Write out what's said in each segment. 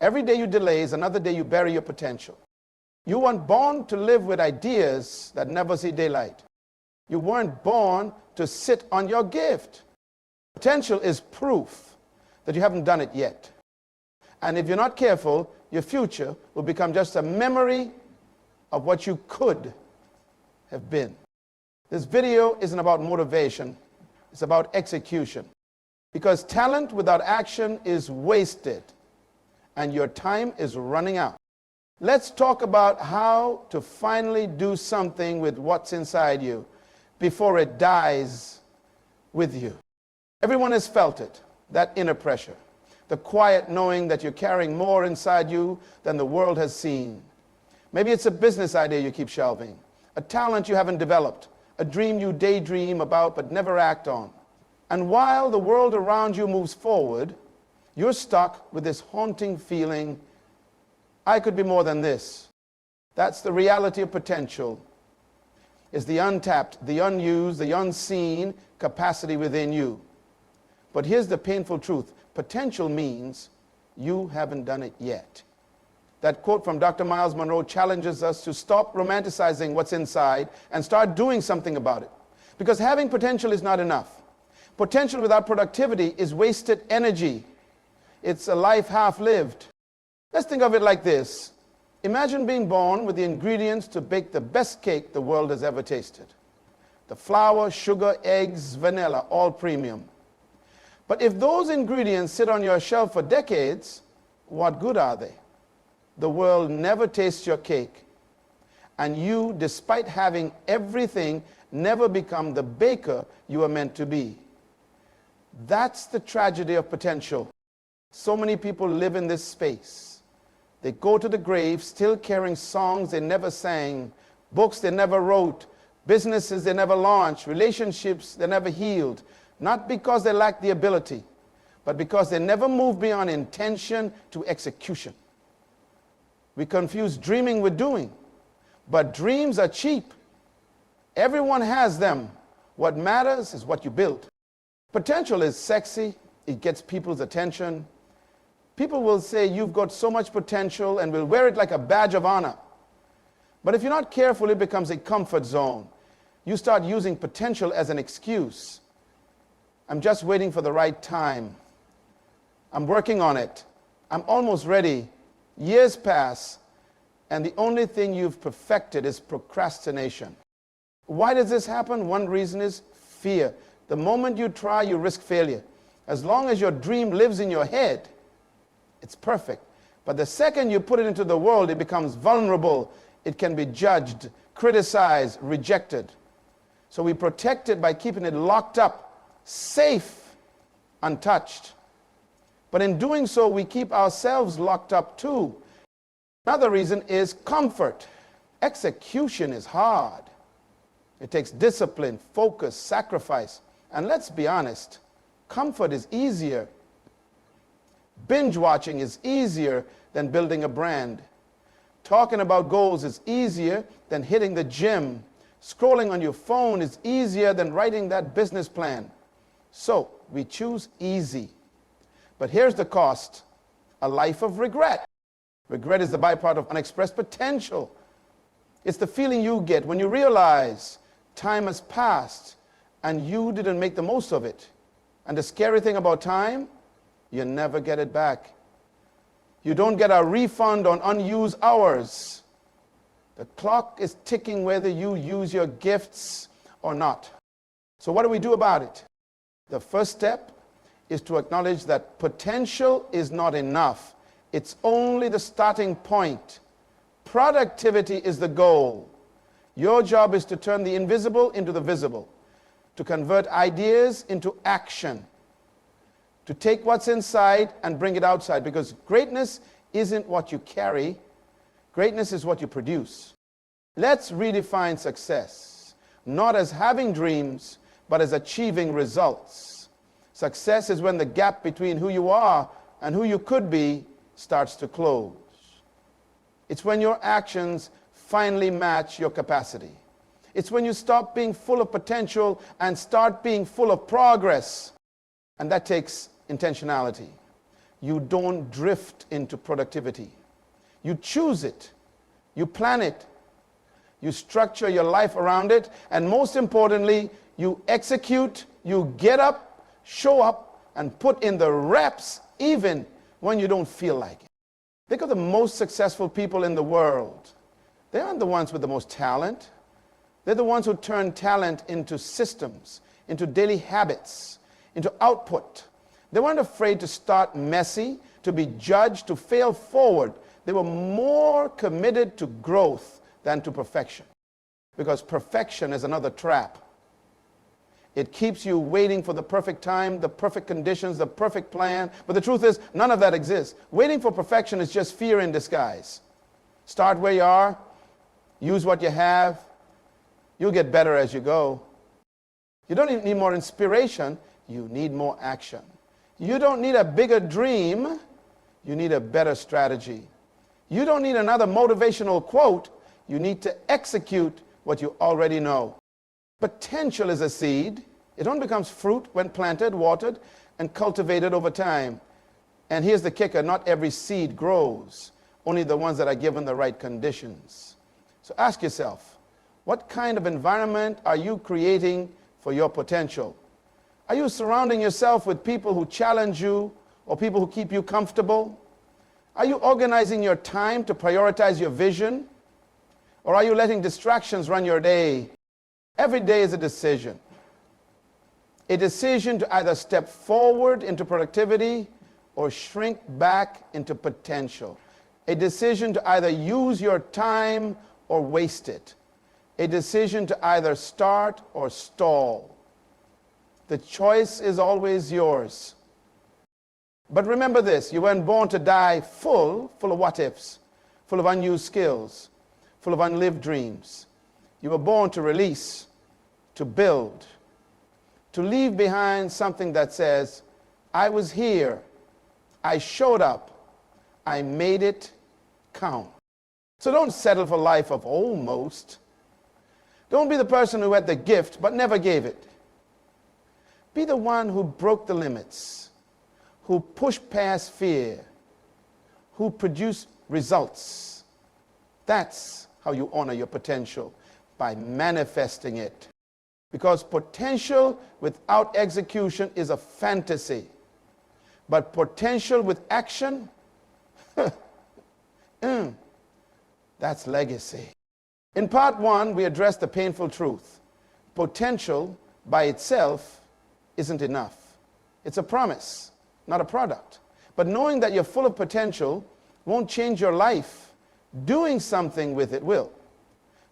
Every day you delay is another day you bury your potential. You weren't born to live with ideas that never see daylight. You weren't born to sit on your gift. Potential is proof that you haven't done it yet. And if you're not careful, your future will become just a memory of what you could have been. This video isn't about motivation. It's about execution. Because talent without action is wasted, and your time is running out. Let's talk about how to finally do something with what's inside you before it dies with you. Everyone has felt it, that inner pressure, the quiet knowing that you're carrying more inside you than the world has seen. Maybe it's a business idea you keep shelving, a talent you haven't developed, a dream you daydream about but never act on. And while the world around you moves forward, you're stuck with this haunting feeling, I could be more than this. That's the reality of potential. It's the untapped, the unused, the unseen capacity within you. But here's the painful truth. Potential means you haven't done it yet. That quote from Dr. Myles Munroe challenges us to stop romanticizing what's inside and start doing something about it. Because having potential is not enough. Potential without productivity is wasted energy. It's a life half lived. Let's think of it like this. Imagine being born with the ingredients to bake the best cake the world has ever tasted. The flour, sugar, eggs, vanilla, all premium. But if those ingredients sit on your shelf for decades, what good are they? The world never tastes your cake. And you, despite having everything, never become the baker you are meant to be. That's the tragedy of potential. So many people live in this space. They go to the grave still carrying songs they never sang, books they never wrote, businesses they never launched, relationships they never healed, not because they lack the ability, but because they never moved beyond intention to execution. We confuse dreaming with doing, but dreams are cheap. Everyone has them. What matters is what you build. Potential is sexy. It gets people's attention. People will say you've got so much potential and will wear it like a badge of honor. But if you're not careful, it becomes a comfort zone. You start using potential as an excuse. I'm just waiting for the right time. I'm working on it. I'm almost ready. Years pass, and the only thing you've perfected is procrastination. Why does this happen? One reason is fear. The moment you try, you risk failure. As long as your dream lives in your head, it's perfect. But the second you put it into the world, it becomes vulnerable. It can be judged, criticized, rejected. So we protect it by keeping it locked up, safe, untouched. But in doing so, we keep ourselves locked up too. Another reason is comfort. Execution is hard. It takes discipline, focus, sacrifice. And let's be honest, comfort is easier. Binge watching is easier than building a brand. Talking about goals is easier than hitting the gym. Scrolling on your phone is easier than writing that business plan. So we choose easy. But here's the cost, a life of regret. Regret is the byproduct of unexpressed potential. It's the feeling you get when you realize time has passed and you didn't make the most of it. And the scary thing about time, you never get it back. You don't get a refund on unused hours. The clock is ticking whether you use your gifts or not. So what do we do about it? The first step is to acknowledge that potential is not enough. It's only the starting point. Productivity is the goal. Your job is to turn the invisible into the visible, to convert ideas into action, to take what's inside and bring it outside, because greatness isn't what you carry. Greatness is what you produce. Let's redefine success, not as having dreams, but as achieving results. Success is when the gap between who you are and who you could be starts to close. It's when your actions finally match your capacity. It's when you stop being full of potential and start being full of progress. And that takes intentionality. you don't drift into productivity. You choose it. You plan it. You structure your life around it. And most importantly, you execute, you get up, show up, and put in the reps even when you don't feel like it. Think of the most successful people in the world. They aren't the ones with the most talent. They're the ones who turn talent into systems, into daily habits, into output. They weren't afraid to start messy, to be judged, to fail forward. They were more committed to growth than to perfection. Because perfection is another trap. It keeps you waiting for the perfect time, the perfect conditions, the perfect plan. But the truth is, none of that exists. Waiting for perfection is just fear in disguise. Start where you are. Use what you have. You'll get better as you go. You don't even need more inspiration. You need more action. You don't need a bigger dream. You need a better strategy. You don't need another motivational quote. You need to execute what you already know. Potential is a seed. It only becomes fruit when planted, watered, and cultivated over time. And here's the kicker, not every seed grows, only the ones that are given the right conditions. So ask yourself, what kind of environment are you creating for your potential? Are you surrounding yourself with people who challenge you or people who keep you comfortable? Are you organizing your time to prioritize your vision? Or are you letting distractions run your day? Every day is a decision. A decision to either step forward into productivity or shrink back into potential. A decision to either use your time or waste it. A decision to either start or stall. The choice is always yours. But remember this, you weren't born to die full of what-ifs, full of unused skills, full of unlived dreams. You were born to release, to build, to leave behind something that says, I was here, I showed up, I made it count. So don't settle for life of almost. Don't be the person who had the gift but never gave it. Be the one who broke the limits, who pushed past fear, who produced results. That's how you honor your potential, by manifesting it. Because potential without execution is a fantasy. But potential with action, that's legacy. In part one, we addressed the painful truth. Potential by itself isn't enough. It's a promise, not a product. But knowing that you're full of potential won't change your life. Doing something with it will.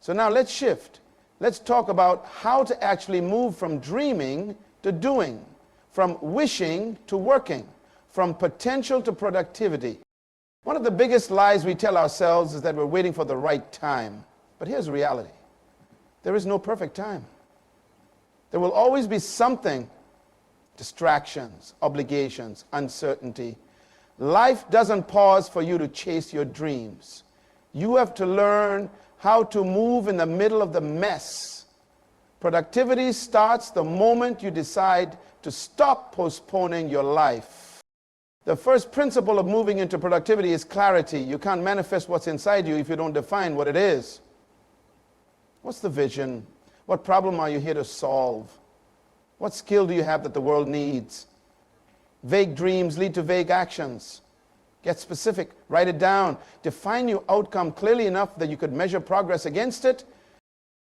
So now let's shift. Let's talk about how to actually move from dreaming to doing, from wishing to working, from potential to productivity. One of the biggest lies we tell ourselves is that we're waiting for the right time. But here's the reality. There is no perfect time. There will always be something, distractions, obligations, uncertainty. Life doesn't pause for you to chase your dreams. You have to learn how to move in the middle of the mess. Productivity starts the moment you decide to stop postponing your life. The first principle of moving into productivity is clarity. You can't manifest what's inside you if you don't define what it is. What's the vision? What problem are you here to solve? What skill do you have that the world needs? Vague dreams lead to vague actions. Get specific, write it down, define your outcome clearly enough that you could measure progress against it.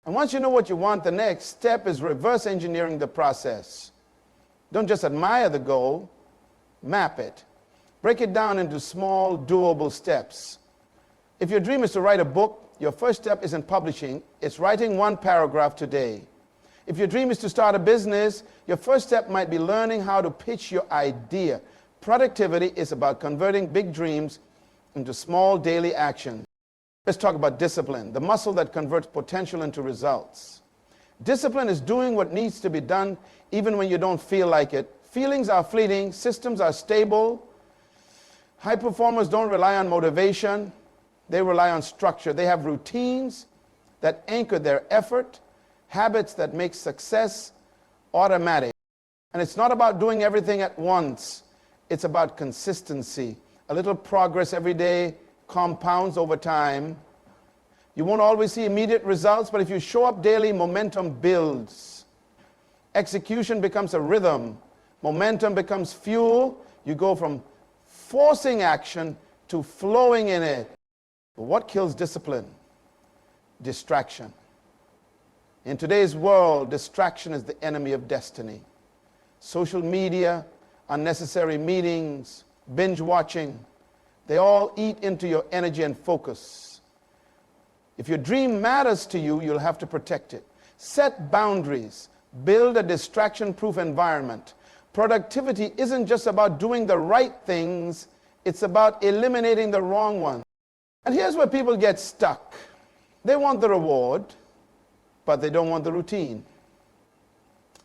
And once you know what you want, the next step is reverse engineering the process. Don't just admire the goal, map it. Break it down into small, doable steps. If your dream is to write a book, your first step isn't publishing, it's writing one paragraph today. If your dream is to start a business, your first step might be learning how to pitch your idea. Productivity is about converting big dreams into small daily actions. Let's talk about discipline, the muscle that converts potential into results. Discipline is doing what needs to be done even when you don't feel like it. Feelings are fleeting, systems are stable. High performers don't rely on motivation, they rely on structure. They have routines that anchor their effort, habits that make success automatic. And it's not about doing everything at once. It's about consistency. A little progress every day compounds over time. You won't always see immediate results, but if you show up daily, momentum builds. Execution becomes a rhythm. Momentum becomes fuel. You go from forcing action to flowing in it. But what kills discipline? Distraction. In today's world, distraction is the enemy of destiny. Social media, unnecessary meetings, binge watching, they all eat into your energy and focus. If your dream matters to you, you'll have to protect it. Set boundaries. Build a distraction-proof environment. Productivity isn't just about doing the right things, it's about eliminating the wrong ones. And here's where people get stuck. They want the reward, but they don't want the routine.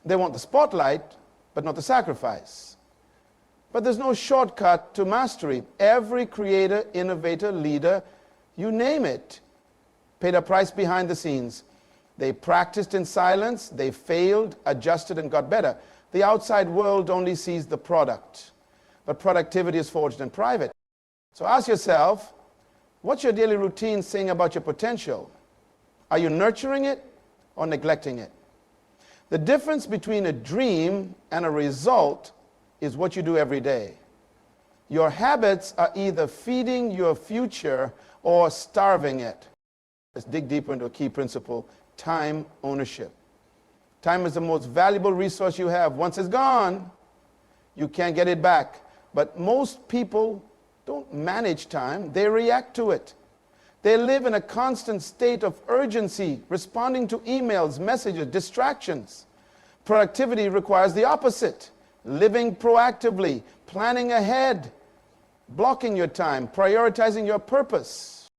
They want the spotlight, but not the sacrifice. But there's no shortcut to mastery. Every creator, innovator, leader, you name it, paid a price behind the scenes. They practiced in silence, they failed, adjusted, and got better. The outside world only sees the product, but productivity is forged in private. So ask yourself, what's your daily routine saying about your potential? Are you nurturing it or neglecting it? The difference between a dream and a result is what you do every day. Your habits are either feeding your future or starving it. Let's dig deeper into a key principle: time ownership. Time is the most valuable resource you have. Once it's gone, you can't get it back. But most people don't manage time, they react to it. They live in a constant state of urgency, responding to emails, messages, distractions. Productivity requires the opposite: living proactively, planning ahead, blocking your time, prioritizing your purpose.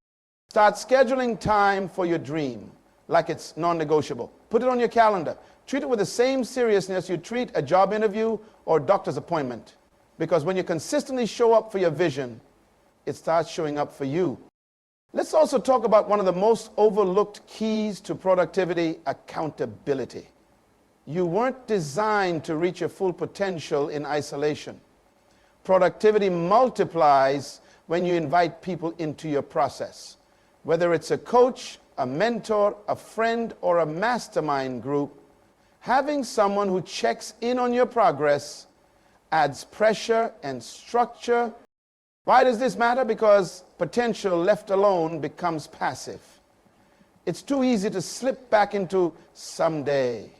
Start scheduling time for your dream like it's non-negotiable. Put it on your calendar. Treat it with the same seriousness you treat a job interview or a doctor's appointment. Because when you consistently show up for your vision, it starts showing up for you. Let's also talk about one of the most overlooked keys to productivity: accountability. You weren't designed to reach your full potential in isolation. Productivity multiplies when you invite people into your process. Whether it's a coach, a mentor, a friend, or a mastermind group, having someone who checks in on your progress adds pressure and structure. Why does this matter? Because potential left alone becomes passive. It's too easy to slip back into someday.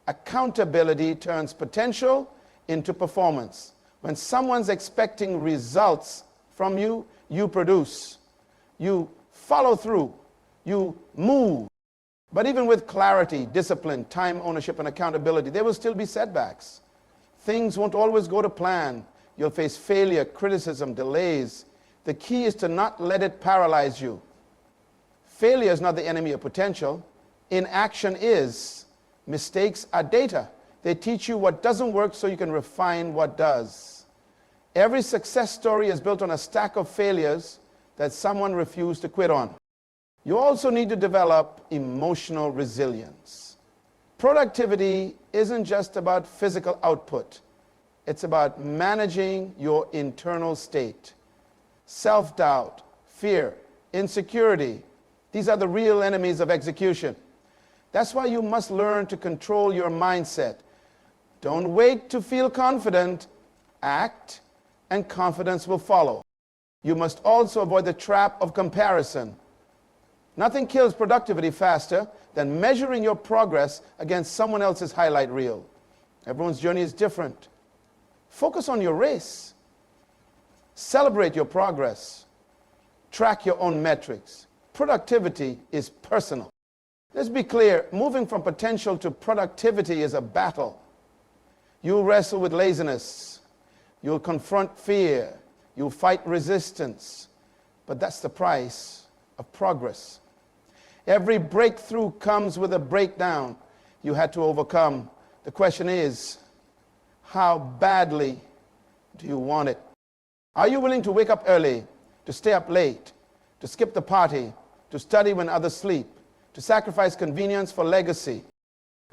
Accountability turns potential into performance. When someone's expecting results from you, you produce. You follow through. You move. But even with clarity, discipline, time ownership, and accountability, there will still be setbacks. Things won't always go to plan. You'll face failure, criticism, delays. The key is to not let it paralyze you. Failure is not the enemy of potential. Inaction is. Mistakes are data. They teach you what doesn't work so you can refine what does. Every success story is built on a stack of failures that someone refused to quit on. You also need to develop emotional resilience. Productivity isn't just about physical output. It's about managing your internal state. Self-doubt, fear, insecurity, these are the real enemies of execution. That's why you must learn to control your mindset. Don't wait to feel confident. Act, and confidence will follow. You must also avoid the trap of comparison. Nothing kills productivity faster than measuring your progress against someone else's highlight reel. Everyone's journey is different. Focus on your race. Celebrate your progress. Track your own metrics. Productivity is personal. Let's be clear, moving from potential to productivity is a battle. You'll wrestle with laziness. You'll confront fear. You'll fight resistance. But that's the price of progress. Every breakthrough comes with a breakdown you had to overcome. The question is, how badly do you want it? Are you willing to wake up early, to stay up late, to skip the party, to study when others sleep, to sacrifice convenience for legacy?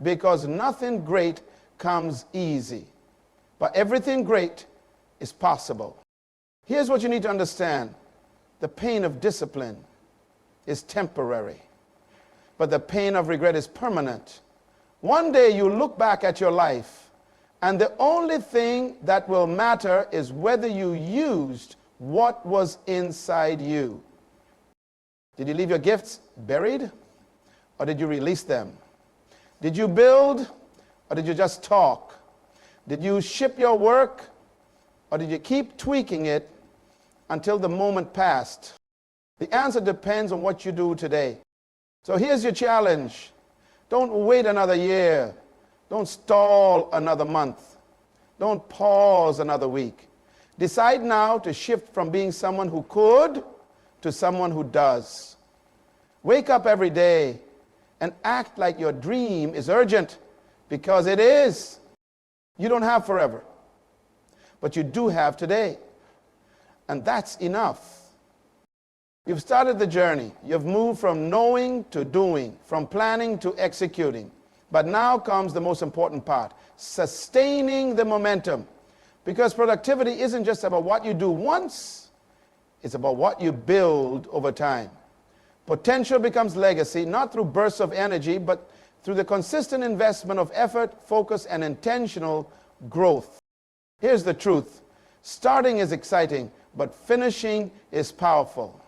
Because nothing great comes easy, but everything great is possible. Here's what you need to understand. The pain of discipline is temporary, but the pain of regret is permanent. One day you look back at your life, and the only thing that will matter is whether you used what was inside you. Did you leave your gifts buried, or did you release them? Did you build, or did you just talk? Did you ship your work, or did you keep tweaking it until the moment passed? The answer depends on what you do today. So here's your challenge. Don't wait another year. Don't stall another month. Don't pause another week. Decide now to shift from being someone who could to someone who does. Wake up every day and act like your dream is urgent, because it is. You don't have forever, but you do have today. And that's enough. You've started the journey. You've moved from knowing to doing, from planning to executing. But now comes the most important part, sustaining the momentum. Because productivity isn't just about what you do once, it's about what you build over time. Potential becomes legacy, not through bursts of energy, but through the consistent investment of effort, focus, and intentional growth. Here's the truth. Starting is exciting, but finishing is powerful.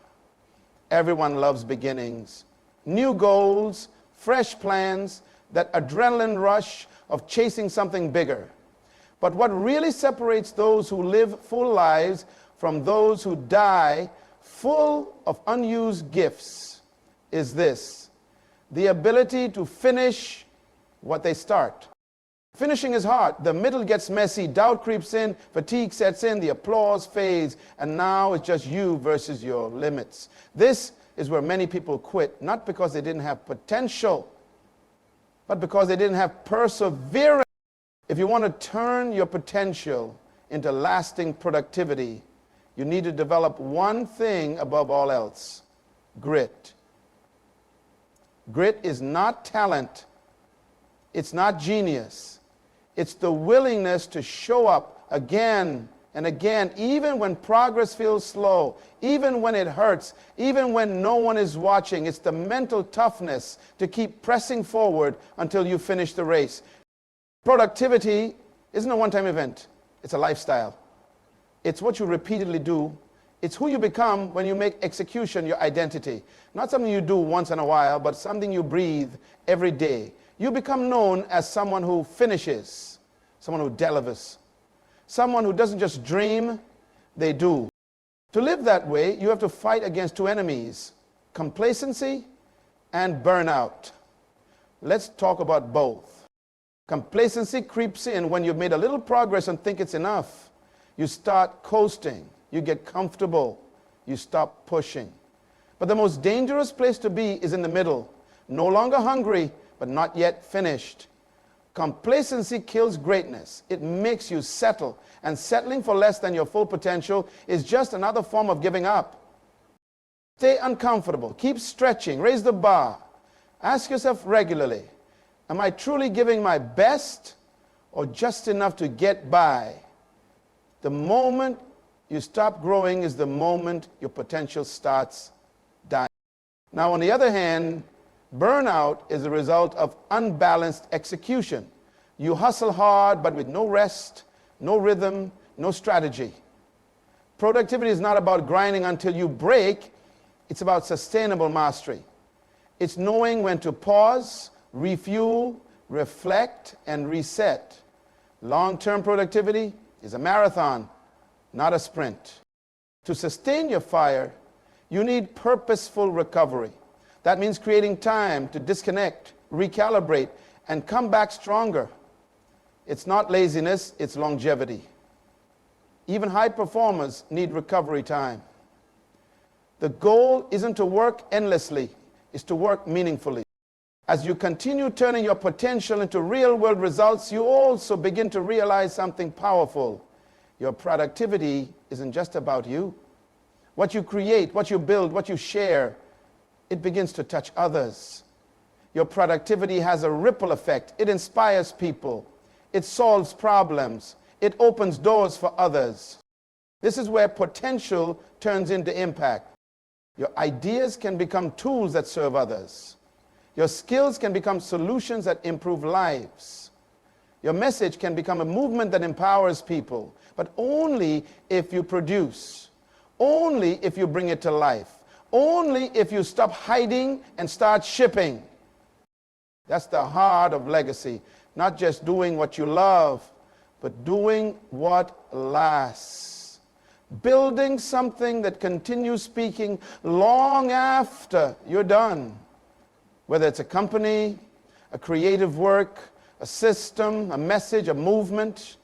Everyone loves beginnings, new goals, fresh plans, that adrenaline rush of chasing something bigger. But what really separates those who live full lives from those who die full of unused gifts is this: the ability to finish what they start. Finishing is hard. The middle gets messy, doubt creeps in, fatigue sets in, the applause fades, and now it's just you versus your limits. This is where many people quit, not because they didn't have potential, but because they didn't have perseverance. If you want to turn your potential into lasting productivity, you need to develop one thing above all else: grit. Grit is not talent. It's not genius. It's the willingness to show up again and again, even when progress feels slow, even when it hurts, even when no one is watching. It's the mental toughness to keep pressing forward until you finish the race. Productivity isn't a one-time event. It's a lifestyle. It's what you repeatedly do. It's who you become when you make execution your identity. Not something you do once in a while, but something you breathe every day. You become known as someone who finishes, someone who delivers, someone who doesn't just dream, they do. To live that way, you have to fight against two enemies: complacency and burnout. Let's talk about both. Complacency creeps in when you've made a little progress and think it's enough. You start coasting, you get comfortable, you stop pushing. But the most dangerous place to be is in the middle, no longer hungry, but not yet finished. Complacency kills greatness. It makes you settle, and settling for less than your full potential is just another form of giving up. Stay uncomfortable, keep stretching, raise the bar. Ask yourself regularly, am I truly giving my best or just enough to get by? The moment you stop growing is the moment your potential starts dying. Now, on the other hand, burnout is the result of unbalanced execution. You hustle hard, but with no rest, no rhythm, no strategy. Productivity is not about grinding until you break. It's about sustainable mastery. It's knowing when to pause, refuel, reflect, and reset. Long-term productivity is a marathon, not a sprint. To sustain your fire, you need purposeful recovery. That means creating time to disconnect, recalibrate, and come back stronger. It's not laziness, it's longevity. Even high performers need recovery time. The goal isn't to work endlessly, it's to work meaningfully. As you continue turning your potential into real-world results, you also begin to realize something powerful. Your productivity isn't just about you. What you create, what you build, what you share, it begins to touch others. Your productivity has a ripple effect. It inspires people. It solves problems. It opens doors for others. This is where potential turns into impact. Your ideas can become tools that serve others. Your skills can become solutions that improve lives. Your message can become a movement that empowers people, but only if you produce, only if you bring it to life, only if you stop hiding and start shipping. That's the heart of legacy. Not just doing what you love, but doing what lasts. Building something that continues speaking long after you're done. Whether it's a company, a creative work, a system, a message, a movement.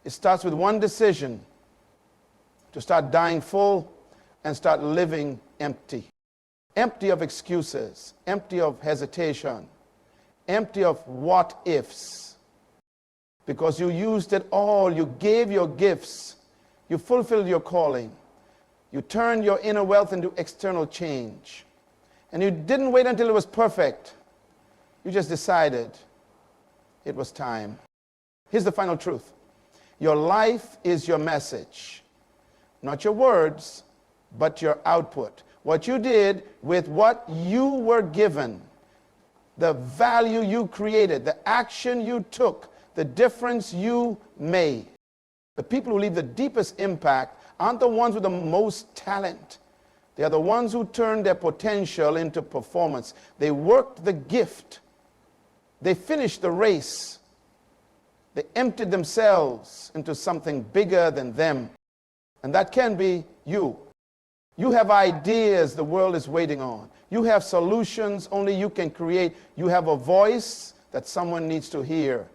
It starts with one decision: to start dying full and start living empty. Empty of excuses, empty of hesitation, empty of what ifs. Because you used it all, you gave your gifts, you fulfilled your calling, you turned your inner wealth into external change. And you didn't wait until it was perfect. You just decided it was time. Here's the final truth. Your life is your message. Not your words, but your output. What you did with what you were given. The value you created. The action you took. The difference you made. The people who leave the deepest impact aren't the ones with the most talent. They are the ones who turned their potential into performance. They worked the gift. They finished the race. They emptied themselves into something bigger than them. And that can be you. You have ideas the world is waiting on. You have solutions only you can create. You have a voice that someone needs to hear.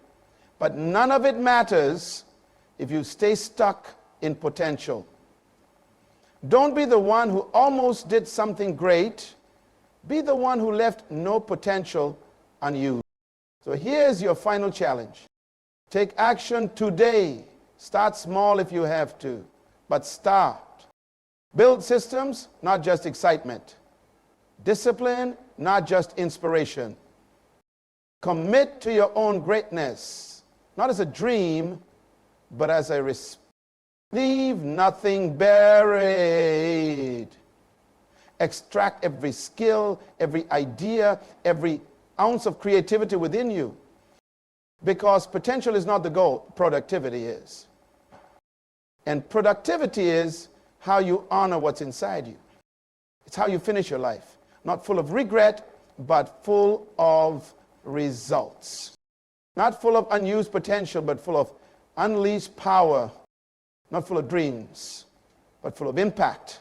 But none of it matters if you stay stuck in potential. Don't be the one who almost did something great. Be the one who left no potential unused. So here's your final challenge. Take action today. Start small if you have to, but start. Build systems, not just excitement. Discipline, not just inspiration. Commit to your own greatness, not as a dream, but as a response. Leave nothing buried. Extract every skill, every idea, every ounce of creativity within you. Because potential is not the goal, productivity is. And productivity is how you honor what's inside you. It's how you finish your life. Not full of regret, but full of results. Not full of unused potential, but full of unleashed power. Not full of dreams, but full of impact.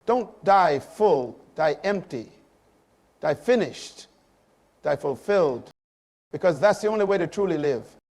Don't die full, die empty, die finished, die fulfilled, because that's the only way to truly live.